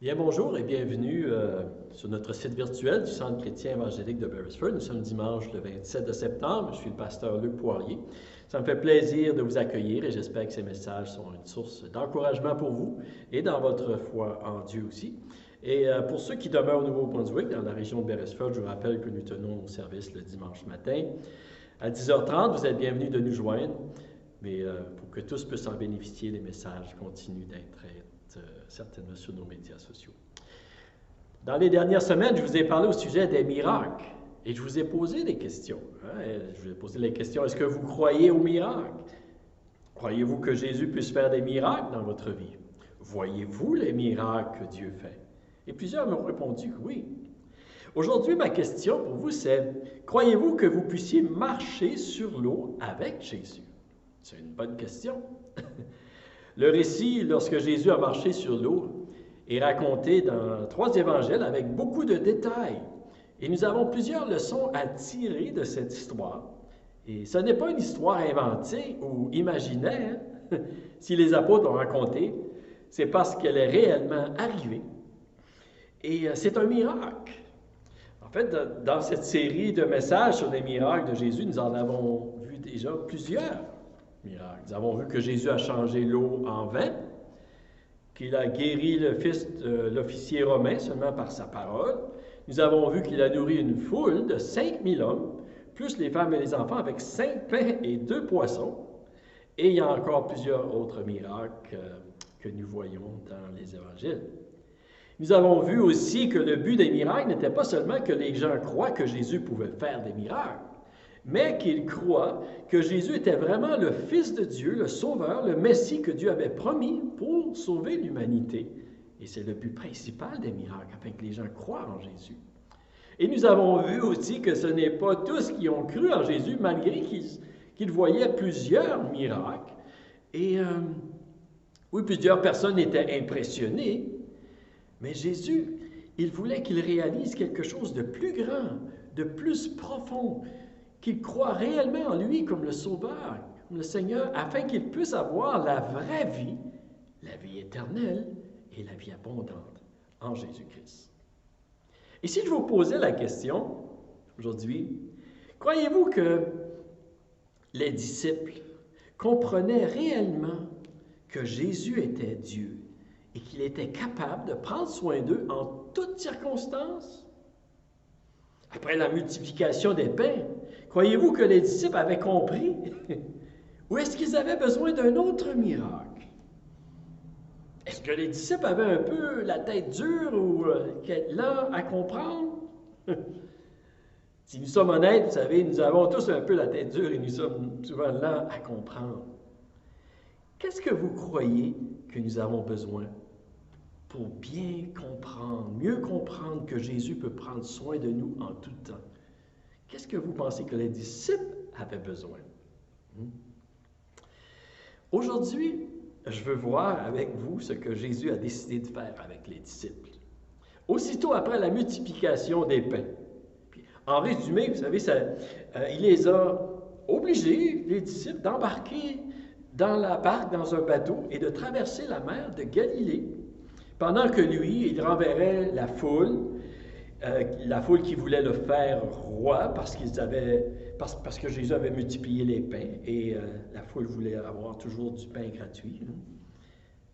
Bien, bonjour et bienvenue sur notre site virtuel du Centre chrétien évangélique de Beresford. Nous sommes dimanche le 27 de septembre. Je suis le pasteur Luc Poirier. Ça me fait plaisir de vous accueillir et j'espère que ces messages sont une source d'encouragement pour vous et dans votre foi en Dieu aussi. Et pour ceux qui demeurent au Nouveau-Brunswick, dans la région de Beresford, je vous rappelle que nous tenons nos services le dimanche matin à 10h30. Vous êtes bienvenus de nous joindre, mais pour que tous puissent en bénéficier, les messages continuent d'être certainement sur nos médias sociaux. Dans les dernières semaines, je vous ai parlé au sujet des miracles et je vous ai posé des questions. Je vous ai posé les questions, est-ce que vous croyez aux miracles? Croyez-vous que Jésus puisse faire des miracles dans votre vie? Voyez-vous les miracles que Dieu fait? Et plusieurs m'ont répondu que oui. Aujourd'hui, ma question pour vous, c'est, croyez-vous que vous puissiez marcher sur l'eau avec Jésus? C'est une bonne question. Le récit, lorsque Jésus a marché sur l'eau, est raconté dans 3 évangiles avec beaucoup de détails. Et nous avons plusieurs leçons à tirer de cette histoire. Et ce n'est pas une histoire inventée ou imaginaire. Si les apôtres l'ont racontée, c'est parce qu'elle est réellement arrivée. Et c'est un miracle. En fait, dans cette série de messages sur les miracles de Jésus, nous en avons vu déjà plusieurs miracles. Nous avons vu que Jésus a changé l'eau en vin, qu'il a guéri le fils de l'officier romain seulement par sa parole. Nous avons vu qu'il a nourri une foule de 5000 hommes, plus les femmes et les enfants, avec 5 pains et 2 poissons. Et il y a encore plusieurs autres miracles que nous voyons dans les évangiles. Nous avons vu aussi que le but des miracles n'était pas seulement que les gens croient que Jésus pouvait faire des miracles, mais qu'ils croient que Jésus était vraiment le Fils de Dieu, le Sauveur, le Messie que Dieu avait promis pour sauver l'humanité. Et c'est le but principal des miracles, afin que les gens croient en Jésus. Et nous avons vu aussi que ce n'est pas tous qui ont cru en Jésus, malgré qu'ils voyaient plusieurs miracles. Et oui, plusieurs personnes étaient impressionnées, mais Jésus, il voulait qu'ils réalisent quelque chose de plus grand, de plus profond, qu'ils croient réellement en lui comme le Sauveur, comme le Seigneur, afin qu'ils puissent avoir la vraie vie, la vie éternelle et la vie abondante en Jésus-Christ. Et si je vous posais la question aujourd'hui, croyez-vous que les disciples comprenaient réellement que Jésus était Dieu et qu'il était capable de prendre soin d'eux en toutes circonstances? Après la multiplication des pains, croyez-vous que les disciples avaient compris? Ou est-ce qu'ils avaient besoin d'un autre miracle? Est-ce que les disciples avaient un peu la tête dure ou lents à comprendre? Si nous sommes honnêtes, vous savez, nous avons tous un peu la tête dure et nous sommes souvent lents à comprendre. Qu'est-ce que vous croyez que nous avons besoin pour bien comprendre, mieux comprendre que Jésus peut prendre soin de nous en tout temps? Qu'est-ce que vous pensez que les disciples avaient besoin? Aujourd'hui, je veux voir avec vous ce que Jésus a décidé de faire avec les disciples. Aussitôt après la multiplication des pains. Puis, en résumé, vous savez, il les a obligés, les disciples, d'embarquer dans la barque, dans un bateau, et de traverser la mer de Galilée, pendant que lui, il renverrait la foule qui voulait le faire roi parce que Jésus avait multiplié les pains et la foule voulait avoir toujours du pain gratuit.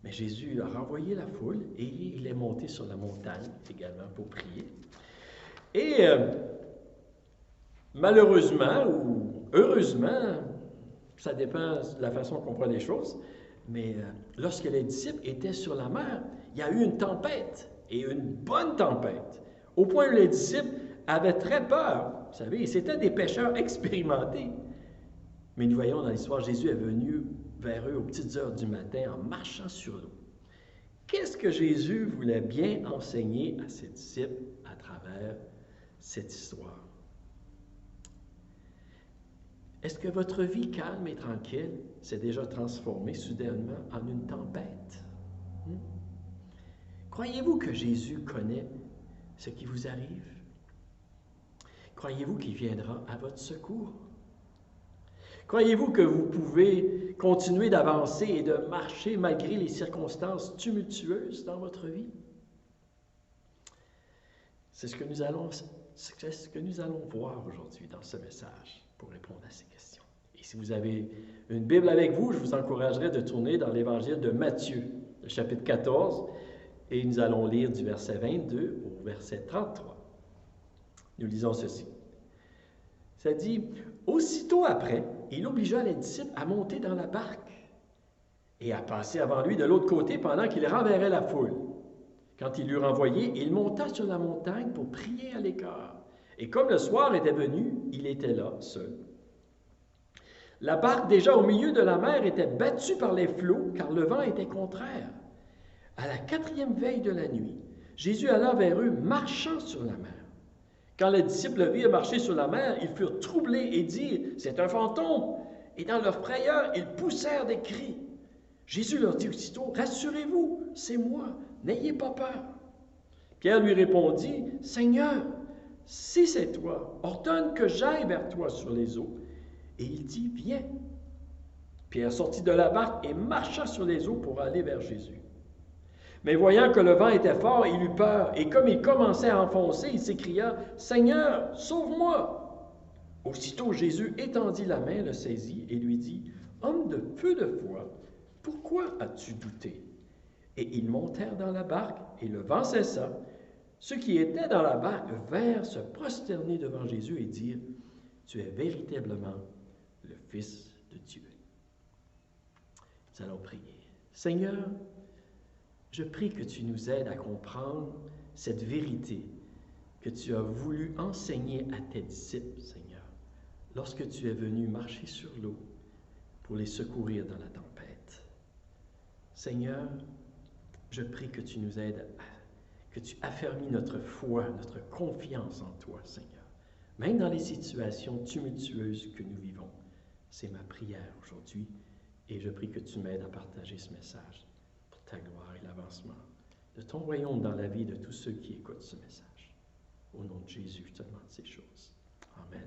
Mais Jésus a renvoyé la foule et il est monté sur la montagne également pour prier. Et malheureusement ou heureusement, ça dépend de la façon qu'on voit les choses, mais lorsque les disciples étaient sur la mer, il y a eu une tempête et une bonne tempête. Au point où les disciples avaient très peur. Vous savez, c'étaient des pêcheurs expérimentés. Mais nous voyons dans l'histoire, Jésus est venu vers eux aux petites heures du matin en marchant sur l'eau. Qu'est-ce que Jésus voulait bien enseigner à ses disciples à travers cette histoire? Est-ce que votre vie calme et tranquille s'est déjà transformée soudainement en une tempête? Croyez-vous que Jésus connaît ce qui vous arrive? Croyez-vous qu'il viendra à votre secours? Croyez-vous que vous pouvez continuer d'avancer et de marcher malgré les circonstances tumultueuses dans votre vie? C'est ce que nous allons voir aujourd'hui dans ce message pour répondre à ces questions. Et si vous avez une Bible avec vous, je vous encouragerai de tourner dans l'Évangile de Matthieu, le chapitre 14, et nous allons lire du verset 22 au verset 33. Nous lisons ceci. Ça dit, « Aussitôt après, il obligea les disciples à monter dans la barque et à passer avant lui de l'autre côté pendant qu'il renverrait la foule. Quand il l'eut renvoyé, il monta sur la montagne pour prier à l'écart. Et comme le soir était venu, il était là, seul. La barque, déjà au milieu de la mer, était battue par les flots, car le vent était contraire. À la 4e veille de la nuit, Jésus alla vers eux, marchant sur la mer. Quand les disciples le virent marcher sur la mer, ils furent troublés et dirent, « C'est un fantôme !» Et dans leur frayeur, ils poussèrent des cris. Jésus leur dit aussitôt, « Rassurez-vous, c'est moi, n'ayez pas peur. » Pierre lui répondit, « Seigneur, si c'est toi, ordonne que j'aille vers toi sur les eaux. » Et il dit, « Viens. » Pierre sortit de la barque et marcha sur les eaux pour aller vers Jésus. Mais voyant que le vent était fort, il eut peur, et comme il commençait à enfoncer, il s'écria, « Seigneur, sauve-moi » Aussitôt Jésus étendit la main, le saisit et lui dit, « Homme de peu de foi, pourquoi as-tu douté? » Et ils montèrent dans la barque, et le vent cessa. Ceux qui étaient dans la barque vinrent se prosterner devant Jésus et dire, « Tu es véritablement le Fils de Dieu. » Nous allons prier. Seigneur, je prie que tu nous aides à comprendre cette vérité que tu as voulu enseigner à tes disciples, Seigneur, lorsque tu es venu marcher sur l'eau pour les secourir dans la tempête. Seigneur, je prie que tu nous aides, que tu affermis notre foi, notre confiance en toi, Seigneur, même dans les situations tumultueuses que nous vivons. C'est ma prière aujourd'hui et je prie que tu m'aides à partager ce message pour ta gloire et l'avancement de ton royaume dans la vie de tous ceux qui écoutent ce message. Au nom de Jésus, je te demande ces choses. Amen.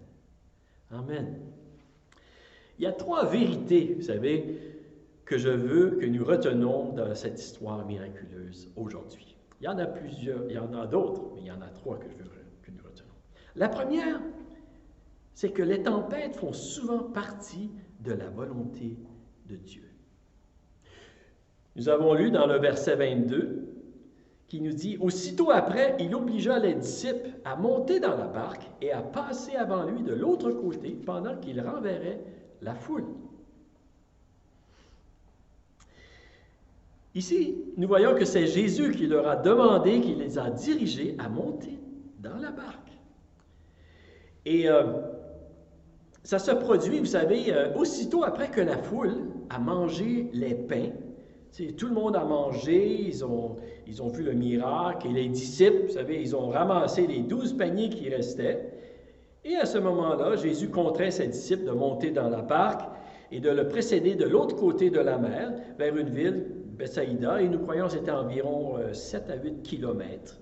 Amen. Il y a 3 vérités, vous savez, que je veux que nous retenons dans cette histoire miraculeuse aujourd'hui. Il y en a plusieurs, il y en a d'autres, mais il y en a 3 que je veux que nous retenons. La première, c'est que les tempêtes font souvent partie de la volonté de Dieu. Nous avons lu dans le verset 22 qui nous dit « Aussitôt après, il obligea les disciples à monter dans la barque et à passer avant lui de l'autre côté pendant qu'il renverrait la foule. » Ici, nous voyons que c'est Jésus qui leur a demandé, qui les a dirigés à monter dans la barque. Et ça se produit, vous savez, aussitôt après que la foule a mangé les pains. Tout le monde a mangé, ils ont vu le miracle, et les disciples, vous savez, ils ont ramassé les 12 paniers qui restaient. Et à ce moment-là, Jésus contraint ses disciples de monter dans la barque et de le précéder de l'autre côté de la mer, vers une ville, Bethsaïda, et nous croyons que c'était environ 7 à 8 kilomètres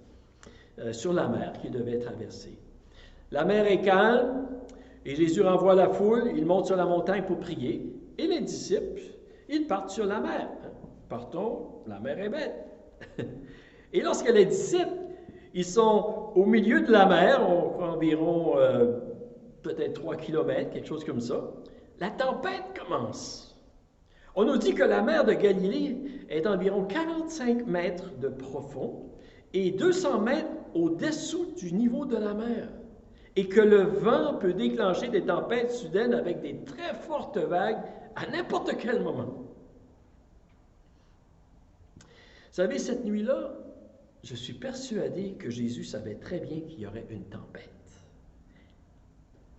sur la mer qu'il devait traverser. La mer est calme, et Jésus renvoie la foule, il monte sur la montagne pour prier, et les disciples, ils partent sur la mer. Partons, la mer est belle. Et lorsque les disciples, ils sont au milieu de la mer, environ peut-être 3 kilomètres, quelque chose comme ça, la tempête commence. On nous dit que la mer de Galilée est environ 45 mètres de profond et 200 mètres au-dessous du niveau de la mer, et que le vent peut déclencher des tempêtes soudaines avec des très fortes vagues à n'importe quel moment. Vous savez, cette nuit-là, je suis persuadé que Jésus savait très bien qu'il y aurait une tempête.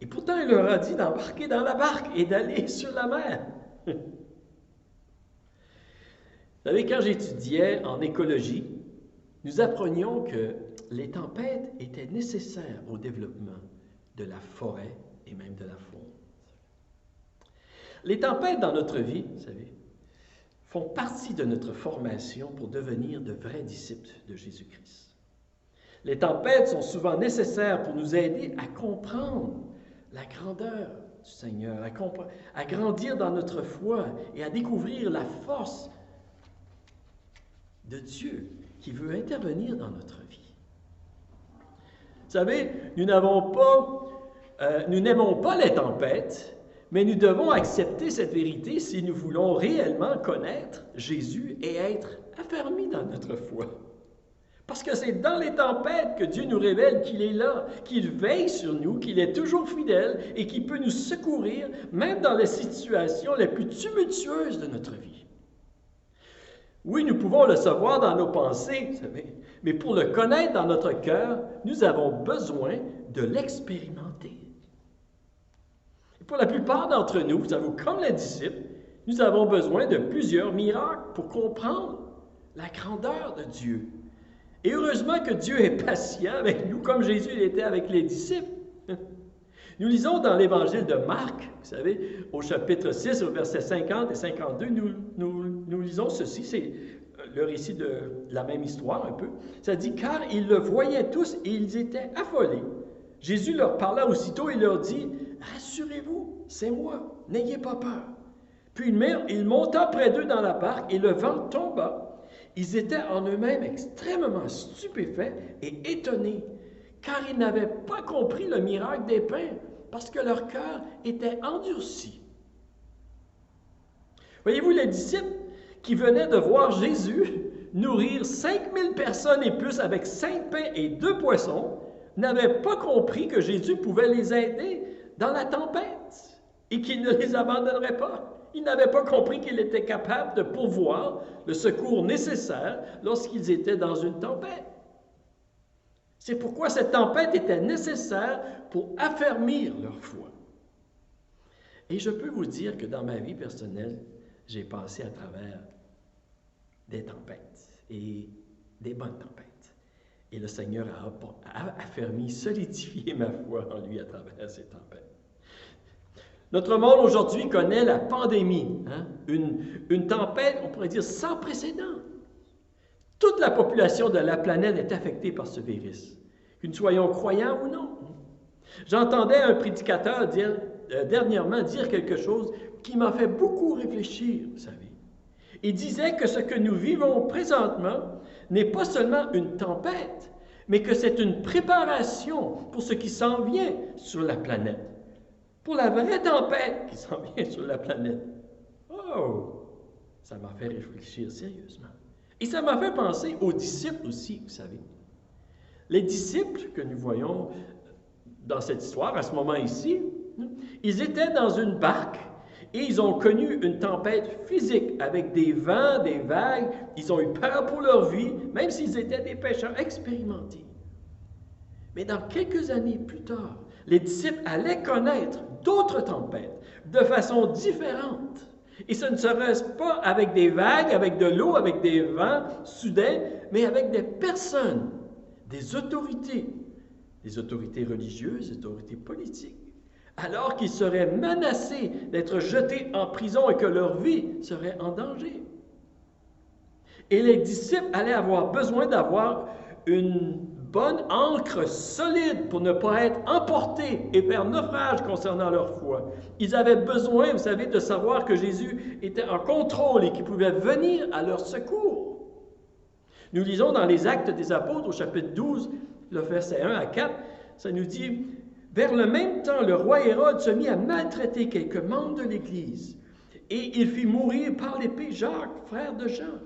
Et pourtant, il leur a dit d'embarquer dans la barque et d'aller sur la mer. Vous savez, quand j'étudiais en écologie, nous apprenions que les tempêtes étaient nécessaires au développement de la forêt et même de la faune. Les tempêtes dans notre vie, vous savez, font partie de notre formation pour devenir de vrais disciples de Jésus-Christ. Les tempêtes sont souvent nécessaires pour nous aider à comprendre la grandeur du Seigneur, à grandir dans notre foi et à découvrir la force de Dieu qui veut intervenir dans notre vie. savez, nous n'aimons pas les tempêtes, mais nous devons accepter cette vérité si nous voulons réellement connaître Jésus et être affermis dans notre foi. Parce que c'est dans les tempêtes que Dieu nous révèle qu'il est là, qu'il veille sur nous, qu'il est toujours fidèle et qu'il peut nous secourir, même dans les situations les plus tumultueuses de notre vie. Oui, nous pouvons le savoir dans nos pensées, vous savez, mais pour le connaître dans notre cœur, nous avons besoin de l'expérimenter. Et pour la plupart d'entre nous, vous savez, comme les disciples, nous avons besoin de plusieurs miracles pour comprendre la grandeur de Dieu. Et heureusement que Dieu est patient avec nous, comme Jésus l'était avec les disciples. Nous lisons dans l'Évangile de Marc, vous savez, au chapitre 6, au verset 50 et 52, nous lisons ceci, c'est le récit de la même histoire un peu. Ça dit, car ils le voyaient tous et ils étaient affolés. Jésus leur parla aussitôt et leur dit, rassurez-vous, c'est moi, n'ayez pas peur. Puis il monta près d'eux dans la barque et le vent tomba. Ils étaient en eux-mêmes extrêmement stupéfaits et étonnés, car ils n'avaient pas compris le miracle des pains, parce que leur cœur était endurci. Voyez-vous, les disciples qui venaient de voir Jésus nourrir 5000 personnes et plus avec 5 pains et 2 poissons, n'avaient pas compris que Jésus pouvait les aider dans la tempête et qu'il ne les abandonnerait pas. Ils n'avaient pas compris qu'il était capable de pourvoir le secours nécessaire lorsqu'ils étaient dans une tempête. C'est pourquoi cette tempête était nécessaire pour affermir leur foi. Et je peux vous dire que dans ma vie personnelle, j'ai passé à travers des tempêtes et des bonnes tempêtes. Et le Seigneur a affermi, solidifié ma foi en lui à travers ces tempêtes. Notre monde aujourd'hui connaît la pandémie, une tempête, on pourrait dire, sans précédent. Toute la population de la planète est affectée par ce virus, que nous soyons croyants ou non. J'entendais un prédicateur dernièrement dire quelque chose qui m'a fait beaucoup réfléchir, vous savez. Il disait que ce que nous vivons présentement n'est pas seulement une tempête, mais que c'est une préparation pour ce qui s'en vient sur la planète. Pour la vraie tempête qui s'en vient sur la planète. Oh! Ça m'a fait réfléchir sérieusement. Et ça m'a fait penser aux disciples aussi, vous savez. Les disciples que nous voyons dans cette histoire, à ce moment ici, ils étaient dans une barque et ils ont connu une tempête physique avec des vents, des vagues. Ils ont eu peur pour leur vie, même s'ils étaient des pêcheurs expérimentés. Mais dans quelques années plus tard, les disciples allaient connaître d'autres tempêtes de façon différente. Et ce ne serait pas avec des vagues, avec de l'eau, avec des vents soudains, mais avec des personnes, des autorités religieuses, des autorités politiques, alors qu'ils seraient menacés d'être jetés en prison et que leur vie serait en danger. Et les disciples allaient avoir besoin d'avoir une bonne ancre solide pour ne pas être emportés et faire naufrage concernant leur foi. Ils avaient besoin, vous savez, de savoir que Jésus était en contrôle et qu'il pouvait venir à leur secours. Nous lisons dans les Actes des Apôtres au chapitre 12, le verset 1 à 4, ça nous dit « Vers le même temps, le roi Hérode se mit à maltraiter quelques membres de l'Église, et il fit mourir par l'épée Jacques, frère de Jean.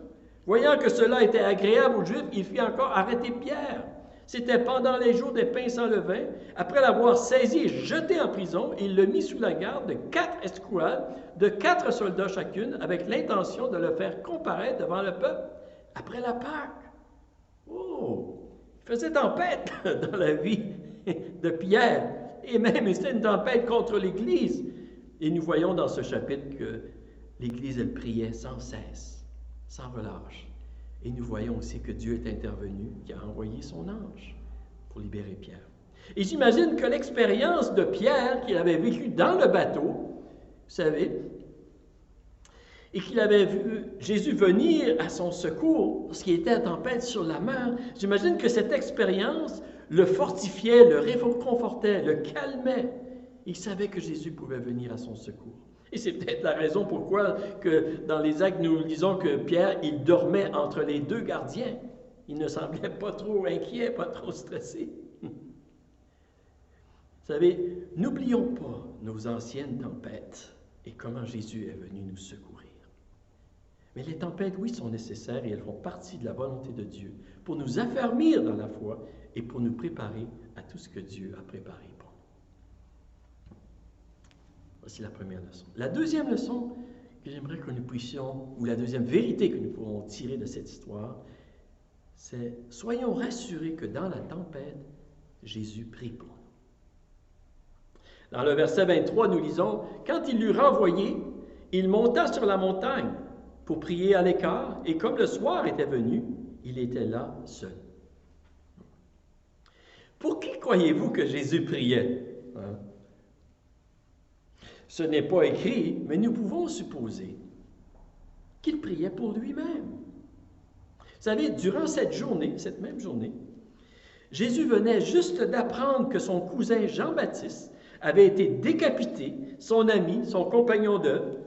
Voyant que cela était agréable aux Juifs, il fit encore arrêter Pierre. C'était pendant les jours des pains sans levain. Après l'avoir saisi et jeté en prison, il le mit sous la garde de 4 escouades, de 4 soldats chacune, avec l'intention de le faire comparaître devant le peuple après la Pâque. Oh! Il faisait tempête dans la vie de Pierre. Et même, c'était une tempête contre l'Église. Et nous voyons dans ce chapitre que l'Église, elle priait sans cesse, sans relâche. Et nous voyons aussi que Dieu est intervenu, qui a envoyé son ange pour libérer Pierre. Et j'imagine que l'expérience de Pierre, qu'il avait vécue dans le bateau, vous savez, et qu'il avait vu Jésus venir à son secours lorsqu'il était en tempête sur la mer, j'imagine que cette expérience le fortifiait, le réconfortait, le calmait. Il savait que Jésus pouvait venir à son secours. Et c'est peut-être la raison pourquoi que dans les Actes, nous lisons que Pierre, il dormait entre les 2 gardiens. Il ne semblait pas trop inquiet, pas trop stressé. Vous savez, n'oublions pas nos anciennes tempêtes et comment Jésus est venu nous secourir. Mais les tempêtes, oui, sont nécessaires et elles font partie de la volonté de Dieu pour nous affermir dans la foi et pour nous préparer à tout ce que Dieu a préparé pour nous. Voici la première leçon. La deuxième leçon que j'aimerais que nous puissions, ou la deuxième vérité que nous pourrons tirer de cette histoire, c'est soyons rassurés que dans la tempête, Jésus prie pour nous. Dans le verset 23, nous lisons, « Quand il l'eut renvoyé, il monta sur la montagne pour prier à l'écart, et comme le soir était venu, il était là seul. » Pour qui croyez-vous que Jésus priait? Ce n'est pas écrit, mais nous pouvons supposer qu'il priait pour lui-même. Vous savez, durant cette même journée, Jésus venait juste d'apprendre que son cousin Jean-Baptiste avait été décapité, son ami, son compagnon d'œuvre,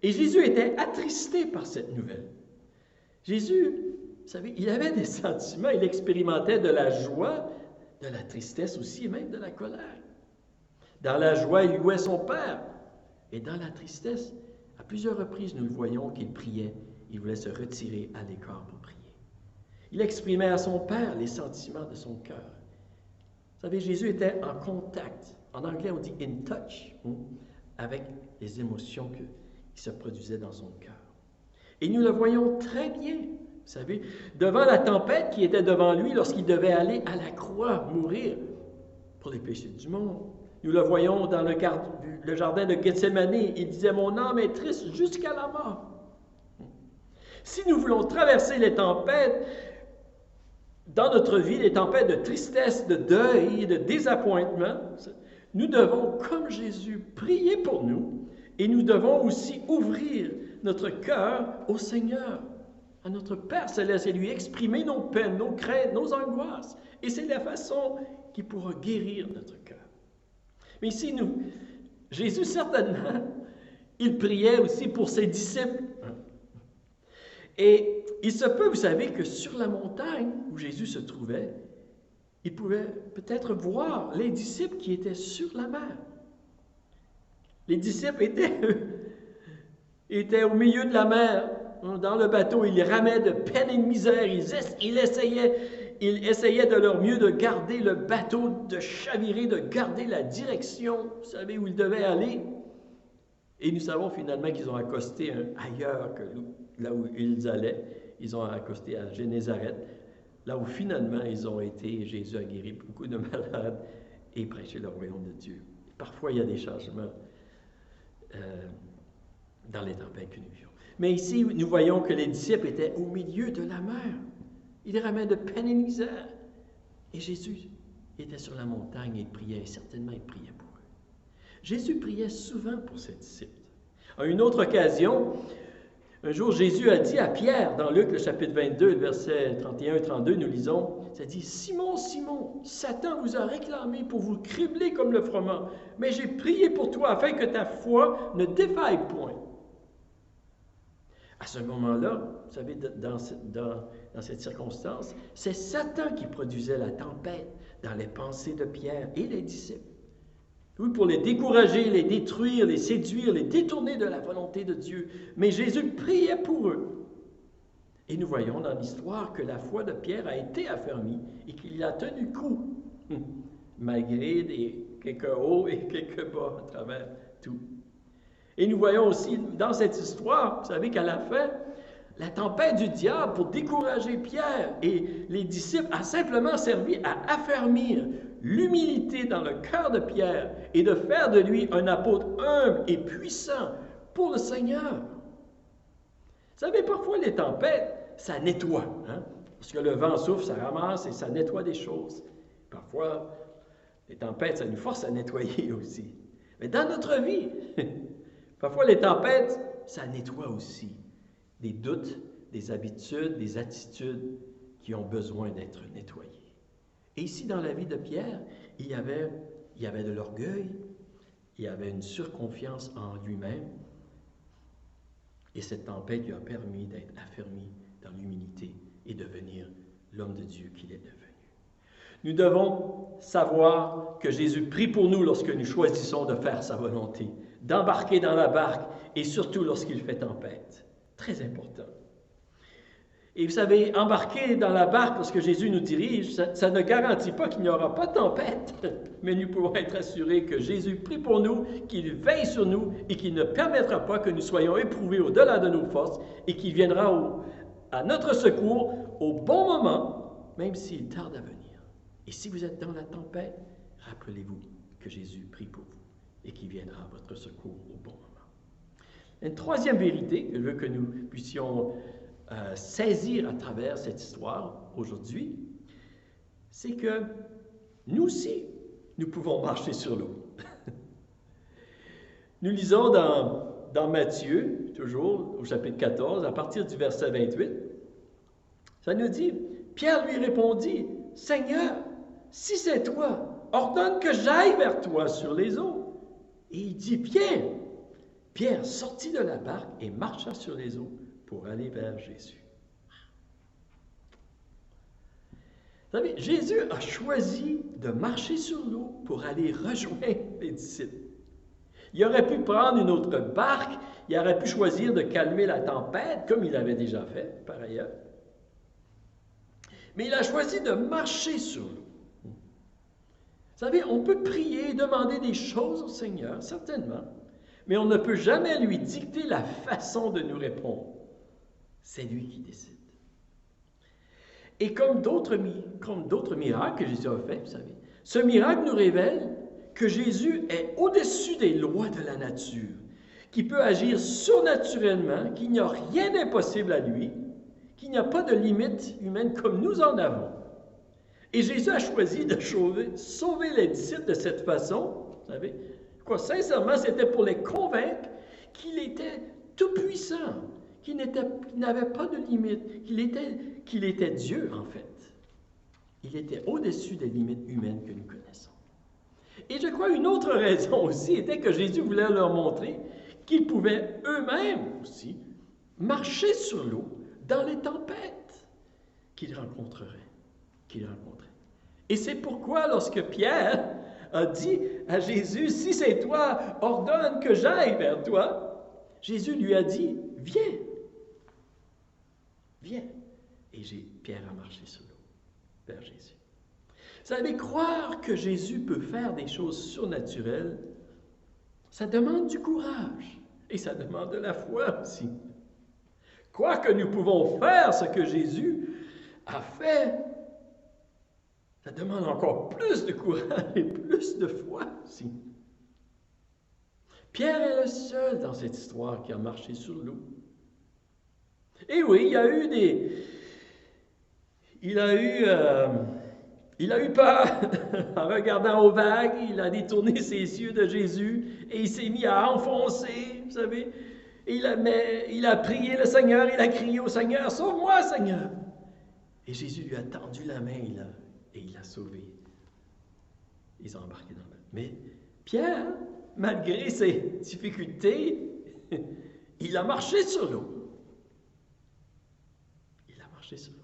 et Jésus était attristé par cette nouvelle. Jésus, vous savez, il avait des sentiments, il expérimentait de la joie, de la tristesse aussi, et même de la colère. Dans la joie, il louait son Père, et dans la tristesse, à plusieurs reprises, nous le voyons qu'il priait, il voulait se retirer à l'écart pour prier. Il exprimait à son Père les sentiments de son cœur. Vous savez, Jésus était en contact, en anglais on dit « in touch », avec les émotions qui se produisaient dans son cœur. Et nous le voyons très bien, vous savez, devant la tempête qui était devant lui lorsqu'il devait aller à la croix, mourir pour les péchés du monde. Nous le voyons dans le jardin de Gethsémani, il disait « Mon âme est triste jusqu'à la mort ». Si nous voulons traverser les tempêtes, dans notre vie, les tempêtes de tristesse, de deuil, de désappointement, nous devons, comme Jésus, prier pour nous et nous devons aussi ouvrir notre cœur au Seigneur, à notre Père Céleste et lui exprimer nos peines, nos craintes, nos angoisses. Et c'est la façon qui pourra guérir notre cœur. Mais ici, Jésus, certainement, il priait aussi pour ses disciples. Et il se peut, vous savez, que sur la montagne où Jésus se trouvait, il pouvait peut-être voir les disciples qui étaient sur la mer. Les disciples étaient au milieu de la mer, dans le bateau. Ils ramaient de peine et de misère. Ils essayaient de leur mieux de garder le bateau, de chavirer, de garder la direction, vous savez, où ils devaient aller. Et nous savons finalement qu'ils ont accosté ailleurs que là où ils allaient. Ils ont accosté à Génézareth, là où finalement ils ont été, Jésus a guéri beaucoup de malades et prêché le royaume de Dieu. Parfois, il y a des changements dans les tempêtes que nous vivons. Mais ici, nous voyons que les disciples étaient au milieu de la mer. Ils ramaient de peine et de misère. Et Jésus était sur la montagne et il priait, et certainement il priait pour eux. Jésus priait souvent pour ses disciples. À une autre occasion, un jour, Jésus a dit à Pierre, dans Luc, le chapitre 22, versets 31 et 32, nous lisons, ça dit « Simon, Simon, Satan vous a réclamé pour vous cribler comme le froment, mais j'ai prié pour toi afin que ta foi ne défaille point. » À ce moment-là, vous savez, dans cette circonstance, c'est Satan qui produisait la tempête dans les pensées de Pierre et les disciples. Oui, pour les décourager, les détruire, les séduire, les détourner de la volonté de Dieu. Mais Jésus priait pour eux. Et nous voyons dans l'histoire que la foi de Pierre a été affermie et qu'il a tenu coup, malgré quelques hauts et quelques bas à travers tout. Et nous voyons aussi dans cette histoire, vous savez qu'à la fin, la tempête du diable pour décourager Pierre et les disciples a simplement servi à affermir l'humilité dans le cœur de Pierre et de faire de lui un apôtre humble et puissant pour le Seigneur. Vous savez, parfois les tempêtes, ça nettoie. Parce que le vent souffle, ça ramasse et ça nettoie des choses. Parfois, les tempêtes, ça nous force à nettoyer aussi. Mais dans notre vie, parfois les tempêtes, ça nettoie aussi des doutes, des habitudes, des attitudes qui ont besoin d'être nettoyées. Et ici, dans la vie de Pierre, il y avait de l'orgueil, il y avait une surconfiance en lui-même, et cette tempête lui a permis d'être affermi dans l'humilité et devenir l'homme de Dieu qu'il est devenu. Nous devons savoir que Jésus prie pour nous lorsque nous choisissons de faire sa volonté, d'embarquer dans la barque et surtout lorsqu'il fait tempête. Très important. Et vous savez, embarquer dans la barque lorsque Jésus nous dirige, ça ne garantit pas qu'il n'y aura pas de tempête, mais nous pouvons être assurés que Jésus prie pour nous, qu'il veille sur nous et qu'il ne permettra pas que nous soyons éprouvés au-delà de nos forces et qu'il viendra à notre secours au bon moment, même s'il tarde à venir. Et si vous êtes dans la tempête, rappelez-vous que Jésus prie pour vous et qu'il viendra à votre secours au bon moment. Une troisième vérité que je veux que nous puissions saisir à travers cette histoire aujourd'hui, c'est que nous aussi, nous pouvons marcher sur l'eau. Nous lisons dans Matthieu, toujours au chapitre 14, à partir du verset 28, ça nous dit, Pierre lui répondit, « Seigneur, si c'est toi, ordonne que j'aille vers toi sur les eaux. » Et il dit, « Viens. » Pierre sortit de la barque et marcha sur les eaux pour aller vers Jésus. Vous savez, Jésus a choisi de marcher sur l'eau pour aller rejoindre les disciples. Il aurait pu prendre une autre barque, il aurait pu choisir de calmer la tempête, comme il avait déjà fait par ailleurs. Mais il a choisi de marcher sur l'eau. Vous savez, on peut prier, demander des choses au Seigneur, certainement, mais on ne peut jamais lui dicter la façon de nous répondre. C'est lui qui décide. Et comme d'autres miracles que Jésus a fait, vous savez, ce miracle nous révèle que Jésus est au-dessus des lois de la nature, qu'il peut agir surnaturellement, qu'il n'y a rien d'impossible à lui, qu'il n'y a pas de limite humaine comme nous en avons. Et Jésus a choisi de sauver les disciples de cette façon, vous savez, quoi, sincèrement, c'était pour les convaincre qu'il était tout-puissant, qu'il n'avait pas de limite, qu'il était Dieu, en fait. Il était au-dessus des limites humaines que nous connaissons. Et je crois une autre raison aussi était que Jésus voulait leur montrer qu'ils pouvaient eux-mêmes aussi marcher sur l'eau dans les tempêtes qu'ils rencontraient. Et c'est pourquoi lorsque Pierre a dit à Jésus, « Si c'est toi, ordonne que j'aille vers toi », Jésus lui a dit, « Viens. Viens. » Et Pierre a marché sur l'eau vers Jésus. Vous savez, croire que Jésus peut faire des choses surnaturelles, ça demande du courage et ça demande de la foi aussi. Croire que nous pouvons faire ce que Jésus a fait, ça demande encore plus de courage et plus de foi aussi. Pierre est le seul dans cette histoire qui a marché sur l'eau. Et oui, il a eu peur en regardant aux vagues, il a détourné ses yeux de Jésus et il s'est mis à enfoncer, vous savez. Et il a prié le Seigneur, il a crié au Seigneur, « Sauve-moi, Seigneur! » Et Jésus lui a tendu la main et il l'a sauvé. Ils ont embarqué dans le bateau. Mais Pierre, malgré ses difficultés, il a marché sur l'eau. Il a marché sur l'eau.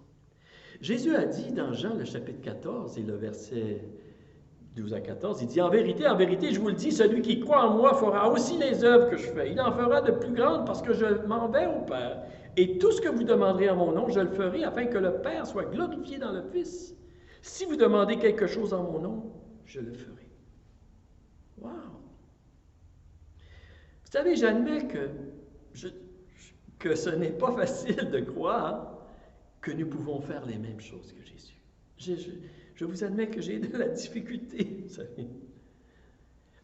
Jésus a dit dans Jean, le chapitre 14 et le verset 12 à 14, il dit, en vérité, je vous le dis, celui qui croit en moi fera aussi les œuvres que je fais. Il en fera de plus grandes parce que je m'en vais au Père. Et tout ce que vous demanderez en mon nom, je le ferai afin que le Père soit glorifié dans le Fils. Si vous demandez quelque chose en mon nom, je le ferai. Wow! Vous savez, j'admets que ce n'est pas facile de croire que nous pouvons faire les mêmes choses que Jésus. Je vous admets que j'ai de la difficulté, vous savez.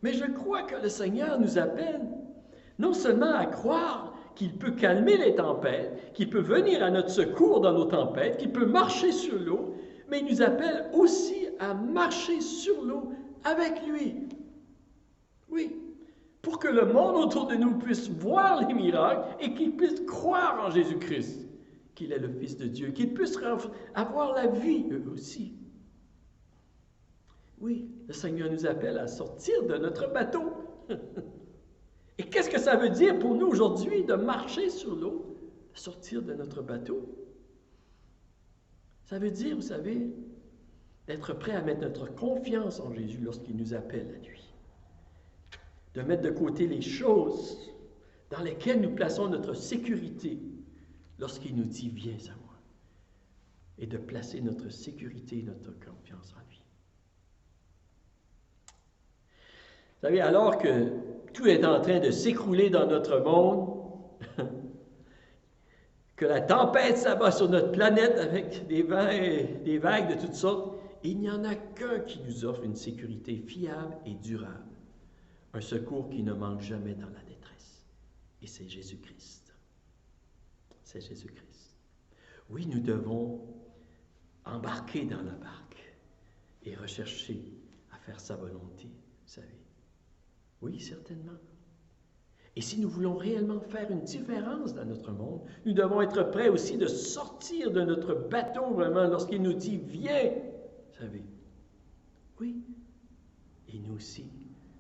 Mais je crois que le Seigneur nous appelle non seulement à croire qu'il peut calmer les tempêtes, qu'il peut venir à notre secours dans nos tempêtes, qu'il peut marcher sur l'eau, mais il nous appelle aussi à marcher sur l'eau avec lui. Oui, pour que le monde autour de nous puisse voir les miracles et qu'il puisse croire en Jésus-Christ, qu'il est le Fils de Dieu, qu'il puisse avoir la vie, eux aussi. Oui, le Seigneur nous appelle à sortir de notre bateau. Et qu'est-ce que ça veut dire pour nous aujourd'hui de marcher sur l'eau, de sortir de notre bateau? Ça veut dire, vous savez, d'être prêt à mettre notre confiance en Jésus lorsqu'il nous appelle à lui, de mettre de côté les choses dans lesquelles nous plaçons notre sécurité lorsqu'il nous dit « Viens à moi », et de placer notre sécurité et notre confiance en lui. Vous savez, alors que tout est en train de s'écrouler dans notre monde, que la tempête s'abat sur notre planète avec des vents et des vagues de toutes sortes, il n'y en a qu'un qui nous offre une sécurité fiable et durable, un secours qui ne manque jamais dans la détresse. Et c'est Jésus-Christ. C'est Jésus-Christ. Oui, nous devons embarquer dans la barque et rechercher à faire sa volonté, vous savez. Oui, certainement. Et si nous voulons réellement faire une différence dans notre monde, nous devons être prêts aussi de sortir de notre bateau vraiment lorsqu'il nous dit « Viens », vous savez. Oui. Et nous aussi,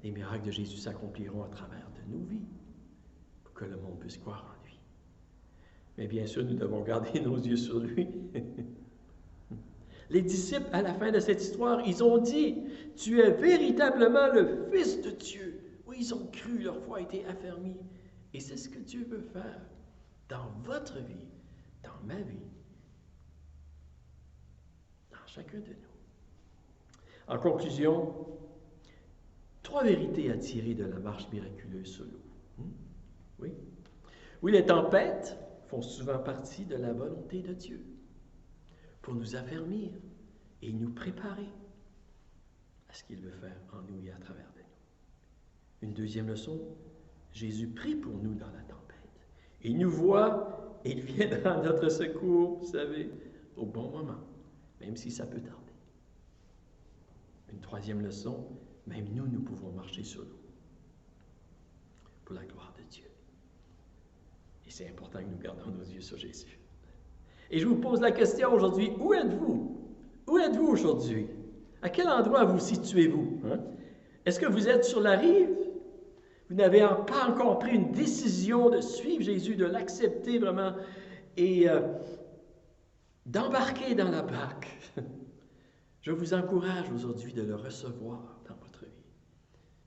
les miracles de Jésus s'accompliront à travers de nos vies pour que le monde puisse croire en lui. Mais bien sûr, nous devons garder nos yeux sur lui. Les disciples, à la fin de cette histoire, ils ont dit « Tu es véritablement le Fils de Dieu ». Oui, ils ont cru, leur foi a été affermie. Et c'est ce que Dieu veut faire dans votre vie, dans ma vie, dans chacun de nous. En conclusion, 3 vérités à tirer de la marche miraculeuse sur l'eau. Oui. Oui, les tempêtes font souvent partie de la volonté de Dieu pour nous affermir et nous préparer à ce qu'il veut faire en nous et à travers de nous. Une deuxième leçon, Jésus prie pour nous dans la tempête. Il nous voit et il viendra à notre secours, vous savez, au bon moment, même si ça peut tarder. Une troisième leçon, même nous pouvons marcher sur l'eau pour la gloire de Dieu. Et c'est important que nous gardons nos yeux sur Jésus. Et je vous pose la question aujourd'hui, où êtes-vous? Où êtes-vous aujourd'hui? À quel endroit vous situez-vous? Est-ce que vous êtes sur la rive? Vous n'avez pas encore pris une décision de suivre Jésus, de l'accepter vraiment et d'embarquer dans la barque. Je vous encourage aujourd'hui de le recevoir dans votre vie,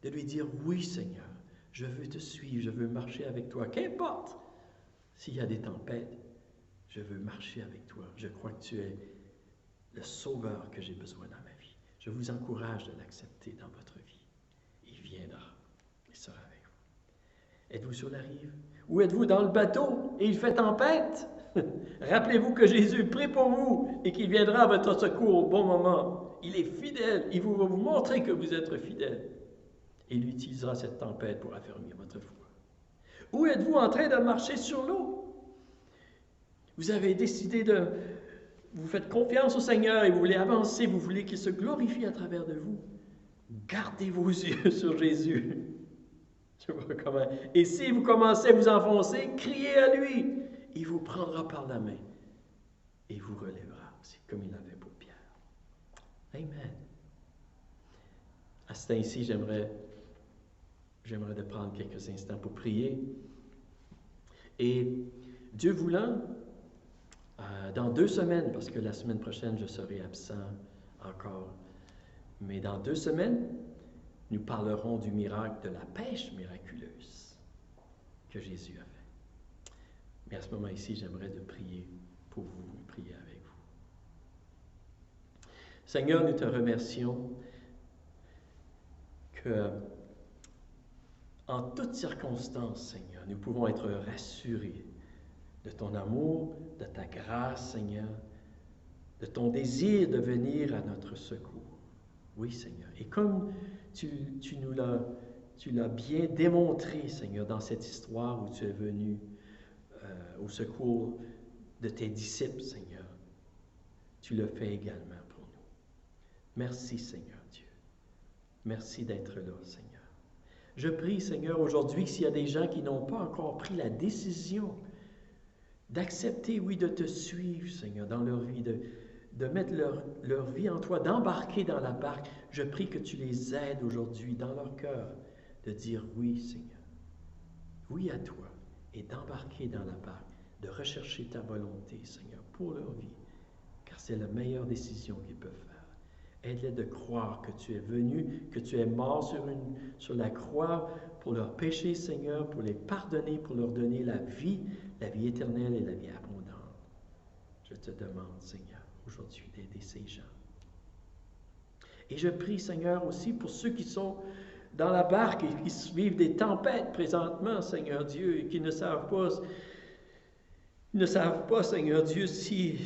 de lui dire « Oui, Seigneur, je veux te suivre, je veux marcher avec toi. Qu'importe s'il y a des tempêtes, je veux marcher avec toi. Je crois que tu es le sauveur que j'ai besoin dans ma vie. » Je vous encourage de l'accepter dans votre vie. Il viendra. Il sera avec vous. Êtes-vous sur la rive? Ou êtes-vous dans le bateau et il fait tempête? Rappelez-vous que Jésus prie pour vous et qu'il viendra à votre secours au bon moment. Il est fidèle. Il va vous montrer que vous êtes fidèle. Et il utilisera cette tempête pour affermir votre foi. Ou êtes-vous en train de marcher sur l'eau? Vous avez décidé de... Vous faites confiance au Seigneur et vous voulez avancer, vous voulez qu'il se glorifie à travers de vous. Gardez vos yeux sur Jésus. Je vois comment. Et si vous commencez à vous enfoncer, criez à lui. Il vous prendra par la main et vous relèvera aussi, comme il a fait pour Pierre. Amen. À ce temps-ci, j'aimerais de prendre quelques instants pour prier. Et Dieu voulant, dans 2 semaines, parce que la semaine prochaine, je serai absent encore, mais dans 2 semaines, nous parlerons du miracle de la pêche miraculeuse que Jésus a fait. Mais à ce moment ici, j'aimerais de prier pour vous et prier avec vous. Seigneur, nous te remercions que, en toutes circonstances, Seigneur, nous pouvons être rassurés de ton amour, de ta grâce, Seigneur, de ton désir de venir à notre secours. Oui, Seigneur. Et comme tu l'as bien démontré, Seigneur, dans cette histoire où tu es venu au secours de tes disciples, Seigneur, tu le fais également pour nous. Merci, Seigneur Dieu. Merci d'être là, Seigneur. Je prie, Seigneur, aujourd'hui, s'il y a des gens qui n'ont pas encore pris la décision d'accepter, oui, de te suivre, Seigneur, dans leur vie, de mettre leur vie en toi, d'embarquer dans la barque, je prie que tu les aides aujourd'hui dans leur cœur de dire oui, Seigneur, oui à toi, et d'embarquer dans la barque, de rechercher ta volonté, Seigneur, pour leur vie, car c'est la meilleure décision qu'ils peuvent faire. Aide-les de croire que tu es venu, que tu es mort sur la croix pour leurs péchés, Seigneur, pour les pardonner, pour leur donner la vie éternelle et la vie abondante. Je te demande, Seigneur, aujourd'hui d'aider ces gens. Et je prie, Seigneur, aussi pour ceux qui sont dans la barque et qui vivent des tempêtes présentement, Seigneur Dieu, et qui ne savent pas, Seigneur Dieu, si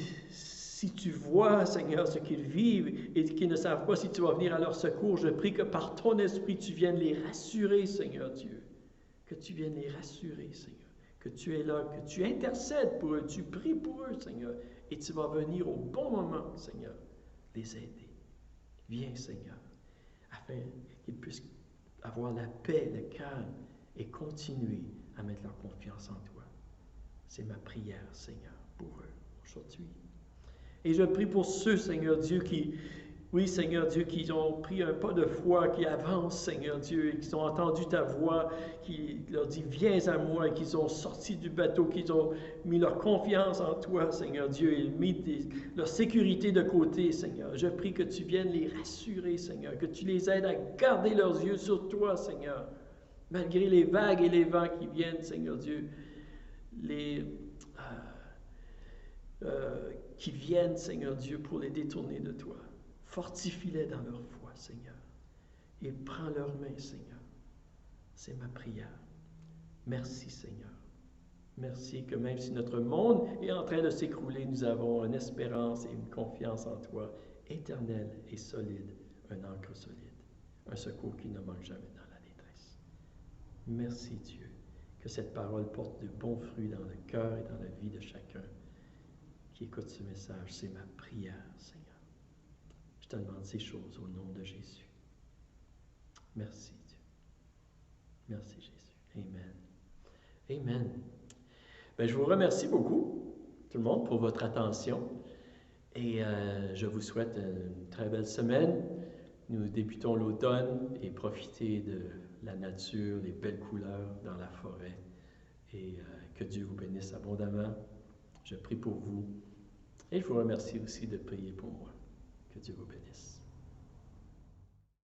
tu vois, Seigneur, ce qu'ils vivent et qui ne savent pas si tu vas venir à leur secours. Je prie que par ton esprit, tu viennes les rassurer, Seigneur Dieu. Que tu viennes les rassurer, Seigneur. Que tu es là, que tu intercèdes pour eux, tu pries pour eux, Seigneur. Et tu vas venir au bon moment, Seigneur, les aider. Viens, Seigneur, afin qu'ils puissent avoir la paix, le calme et continuer à mettre leur confiance en toi. C'est ma prière, Seigneur, pour eux aujourd'hui. Et je prie pour ceux, Seigneur Dieu, Seigneur Dieu, qui ont pris un pas de foi, qui avancent, Seigneur Dieu, et qui ont entendu ta voix, qui leur dit, viens à moi, et qu'ils ont sorti du bateau, qu'ils ont mis leur confiance en toi, Seigneur Dieu, et mis leur sécurité de côté, Seigneur. Je prie que tu viennes les rassurer, Seigneur, que tu les aides à garder leurs yeux sur toi, Seigneur, malgré les vagues et les vents qui viennent, Seigneur Dieu, qui viennent, Seigneur Dieu, pour les détourner de toi. Fortifie-les dans leur foi, Seigneur. Et prends leurs mains, Seigneur. C'est ma prière. Merci, Seigneur. Merci que même si notre monde est en train de s'écrouler, nous avons une espérance et une confiance en toi, éternelle et solide, un ancre solide, un secours qui ne manque jamais dans la détresse. Merci, Dieu, que cette parole porte de bons fruits dans le cœur et dans la vie de chacun qui écoute ce message. C'est ma prière, Seigneur. Je te demande ces choses au nom de Jésus. Merci, Dieu. Merci, Jésus. Amen. Amen. Bien, je vous remercie beaucoup, tout le monde, pour votre attention. Et je vous souhaite une très belle semaine. Nous débutons l'automne et profitez de la nature, des belles couleurs dans la forêt. Et que Dieu vous bénisse abondamment. Je prie pour vous. Et je vous remercie aussi de prier pour moi. Que Dieu vous bénisse.